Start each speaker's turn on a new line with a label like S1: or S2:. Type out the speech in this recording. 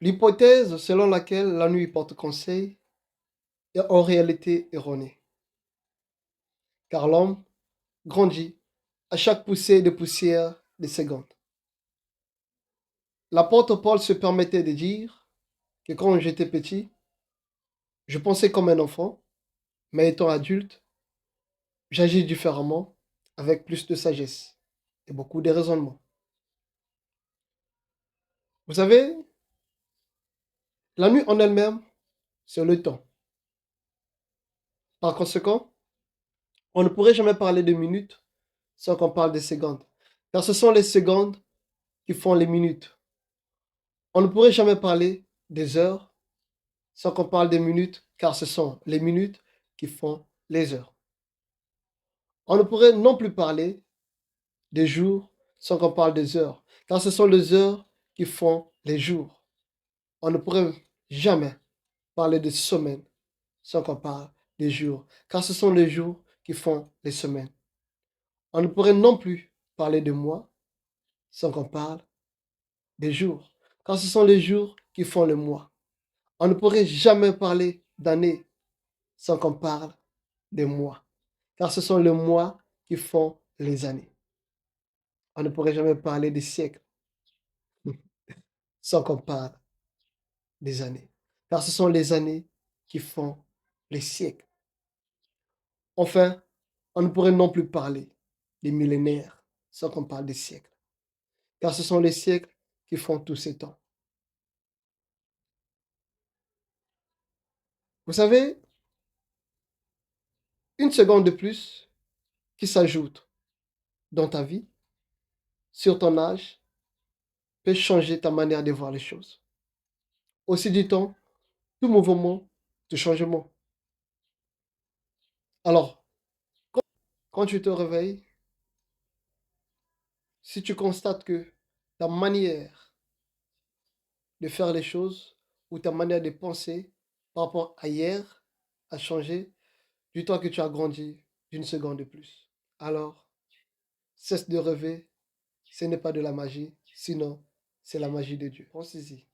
S1: L'hypothèse selon laquelle la nuit porte conseil est en réalité erronée, car l'homme grandit à chaque poussée de poussière de secondes. L'apôtre Paul se permettait de dire que quand j'étais petit, je pensais comme un enfant, mais étant adulte, j'agis différemment, avec plus de sagesse et beaucoup de raisonnement. Vous savez, la nuit en elle-même, c'est le temps. Par conséquent, on ne pourrait jamais parler de minutes sans qu'on parle de secondes, car ce sont les secondes qui font les minutes. On ne pourrait jamais parler des heures sans qu'on parle des minutes, car ce sont les minutes qui font les heures. On ne pourrait non plus parler des jours sans qu'on parle des heures, car ce sont les heures qui font les jours. On ne pourrait jamais parler de semaines sans qu'on parle des jours, car ce sont les jours qui font les semaines. On ne pourrait non plus parler de mois sans qu'on parle des jours, car ce sont les jours qui font le mois. On ne pourrait jamais parler d'années sans qu'on parle des mois, car ce sont les mois qui font les années. On ne pourrait jamais parler des siècles sans qu'on parle des années, car ce sont les années qui font les siècles. Enfin, on ne pourrait non plus parler des millénaires sans qu'on parle des siècles, car ce sont les siècles qui font tous ces temps. Vous savez, une seconde de plus qui s'ajoute dans ta vie, sur ton âge, peut changer ta manière de voir les choses. Aussi dit-on, tout mouvement, tout changement. Alors, quand tu te réveilles, si tu constates que ta manière de faire les choses ou ta manière de penser par rapport à hier a changé, dis-toi que tu as grandi d'une seconde de plus. Alors, cesse de rêver, ce n'est pas de la magie, sinon c'est la magie de Dieu. Pense-y.